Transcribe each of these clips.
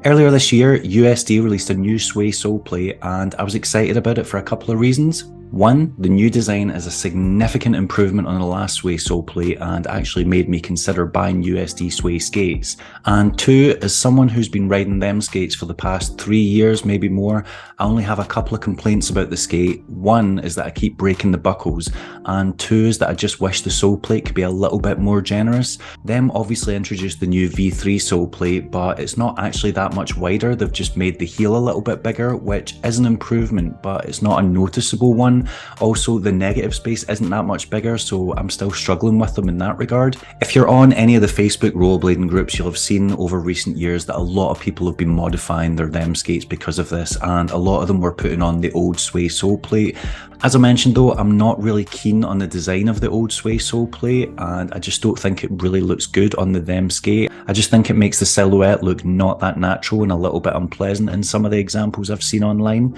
Earlier this year, USD released a new Sway sole plate and I was excited about it for a couple of reasons. One, the new design is a significant improvement on the last Sway sole plate and actually made me consider buying USD Sway skates. And two, as someone who's been riding them skates for the past 3 years, maybe more, I only have a couple of complaints about the skate. One is that I keep breaking the buckles, and two is that I just wish the sole plate could be a little bit more generous. Them obviously introduced the new V3 sole plate, but it's not actually that much wider. They've just made the heel a little bit bigger, which is an improvement, but it's not a noticeable one. Also, the negative space isn't that much bigger, so I'm still struggling with them in that regard. If you're on any of the Facebook rollerblading groups, you'll have seen over recent years that a lot of people have been modifying their them skates because of this, and a lot of them were putting on the old Sway sole plate. As I mentioned though, I'm not really keen on the design of the old Sway sole plate, and I just don't think it really looks good on the them skate. I just think it makes the silhouette look not that natural and a little bit unpleasant in some of the examples I've seen online.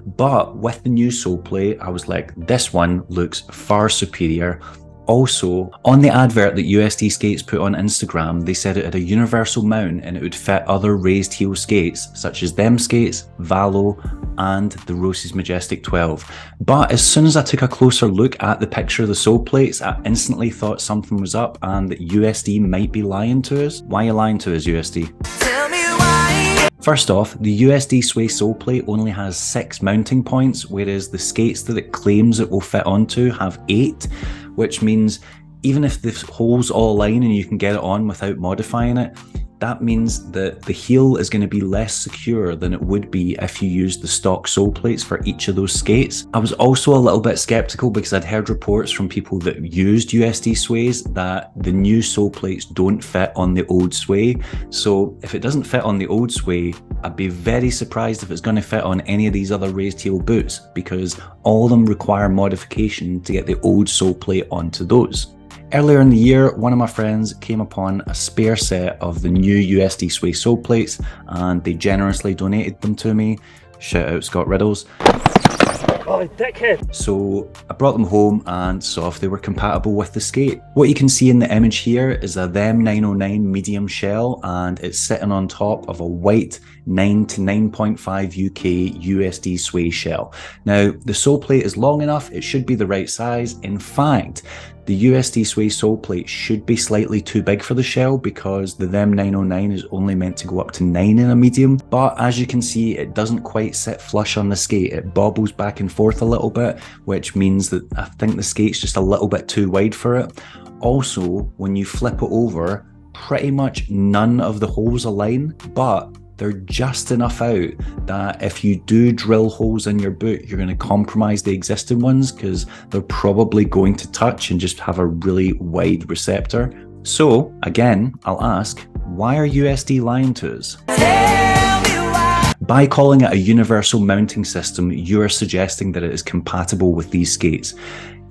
But with the new sole plate, I was like, this one looks far superior. Also, on the advert that USD Skates put on Instagram, they said it had a universal mount and it would fit other raised heel skates, such as them skates, Valo, and the Roces Majestic 12. But as soon as I took a closer look at the picture of the sole plates, I instantly thought something was up and that USD might be lying to us. Why are you lying to us, USD? First off, the USD Sway sole plate only has 6 mounting points, whereas the skates that it claims it will fit onto have 8, which means even if the holes all align and you can get it on without modifying it, that means that the heel is going to be less secure than it would be if you used the stock sole plates for each of those skates. I was also a little bit skeptical because I'd heard reports from people that used USD Sways that the new sole plates don't fit on the old Sway. So if it doesn't fit on the old Sway, I'd be very surprised if it's going to fit on any of these other raised heel boots, because all of them require modification to get the old sole plate onto those. Earlier in the year, one of my friends came upon a spare set of the new USD Sway sole plates and they generously donated them to me. Shout out Scott Riddles. Oh, dickhead. So I brought them home and saw if they were compatible with the skate. What you can see in the image here is a them 909 medium shell, and it's sitting on top of a white 9 to 9.5 UK USD Sway shell. Now, the sole plate is long enough, it should be the right size. In fact, the USD Sway sole plate should be slightly too big for the shell because the them 909 is only meant to go up to 9 in a medium. But as you can see, it doesn't quite sit flush on the skate. It bobbles back and forth a little bit, which means that I think the skate's just a little bit too wide for it. Also, when you flip it over, pretty much none of the holes align, but they're just enough out that if you do drill holes in your boot, you're going to compromise the existing ones because they're probably going to touch and just have a really wide receptor. So again, I'll ask, why are USD lying to us? By calling it a universal mounting system, you are suggesting that it is compatible with these skates.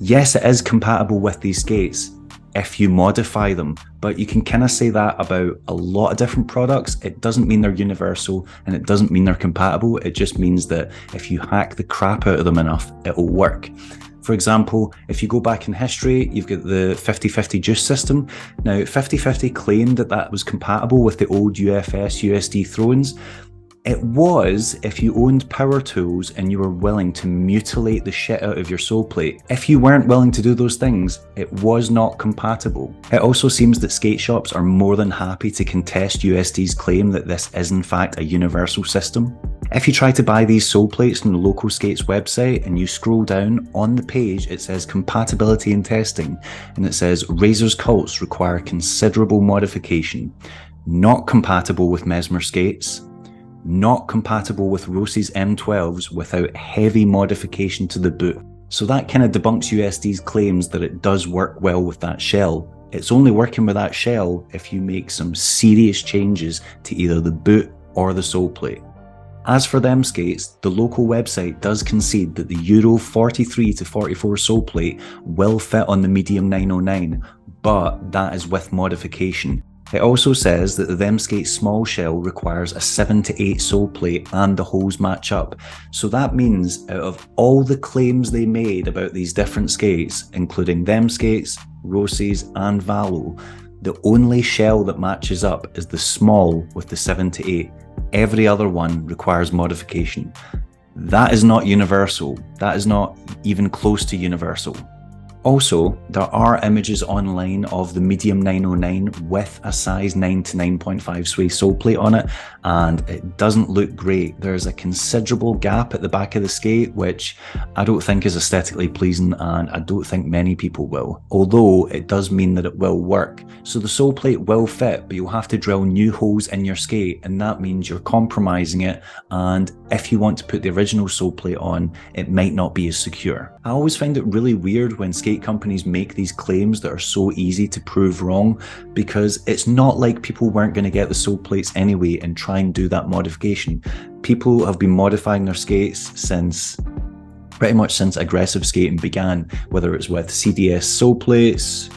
Yes, it is compatible with these skates if you modify them, but you can kind of say that about a lot of different products. It doesn't mean they're universal and it doesn't mean they're compatible. It just means that if you hack the crap out of them enough, it'll work. For example, if you go back in history, you've got the 50-50 juice system. Now, 50-50 claimed that that was compatible with the old UFS USD throw-ins. It was if you owned power tools and you were willing to mutilate the shit out of your sole plate. If you weren't willing to do those things, it was not compatible. It also seems that skate shops are more than happy to contest USD's claim that this is in fact a universal system. If you try to buy these sole plates from the local skates website and you scroll down on the page, it says Compatibility and Testing, and it says Razor's Cults require considerable modification. Not compatible with Mesmer skates. Not compatible with Roces M12s without heavy modification to the boot. So that kind of debunks USD's claims that it does work well with that shell. It's only working with that shell if you make some serious changes to either the boot or the sole plate. As for them skates, the local website does concede that the Euro 43 to 44 sole plate will fit on the medium 909, but that is with modification. It also says that the them skate small shell requires a 7 to 8 sole plate and the holes match up. So that means out of all the claims they made about these different skates, including them skates, Roces and Valo, The only shell that matches up is the small with the 7 to 8. Every other one requires modification. That is not universal. That is not even close to universal. Also, there are images online of the medium 909 with a size 9 to 9.5 sway sole plate on it, and it doesn't look great. There's a considerable gap at the back of the skate, which I don't think is aesthetically pleasing, and I don't think many people will, although it does mean that it will work. So the sole plate will fit, but you'll have to drill new holes in your skate, and that means you're compromising it, and if you want to put the original sole plate on, it might not be as secure. I always find it really weird when skate companies make these claims that are so easy to prove wrong, because it's not like people weren't going to get the sole plates anyway and try and do that modification. People have been modifying their skates pretty much since aggressive skating began, whether it's with CDS sole plates,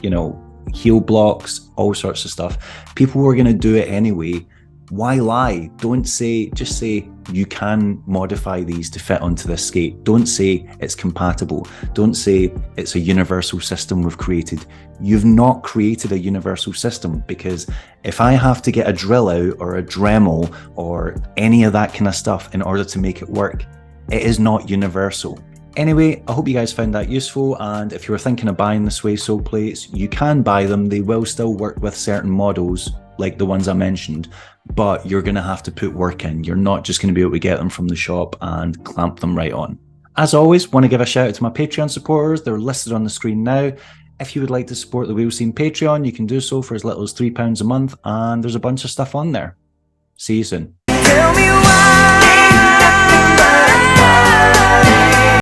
heel blocks, all sorts of stuff. People were going to do it anyway. Why lie? Just say you can modify these to fit onto this skate. Don't say it's compatible. Don't say it's a universal system we've created. You've not created a universal system, because if I have to get a drill out or a dremel or any of that kind of stuff in order to make it work, it is not universal. Anyway, I hope you guys found that useful, and if you were thinking of buying the Sway sole plates, you can buy them. They will still work with certain models, like the ones I mentioned, but you're going to have to put work in. You're not just going to be able to get them from the shop and clamp them right on. As always, want to give a shout out to my Patreon supporters. They're listed on the screen now. If you would like to support the Wheel Scene Patreon, you can do so for as little as £3 a month, and there's a bunch of stuff on there. See you soon. Tell me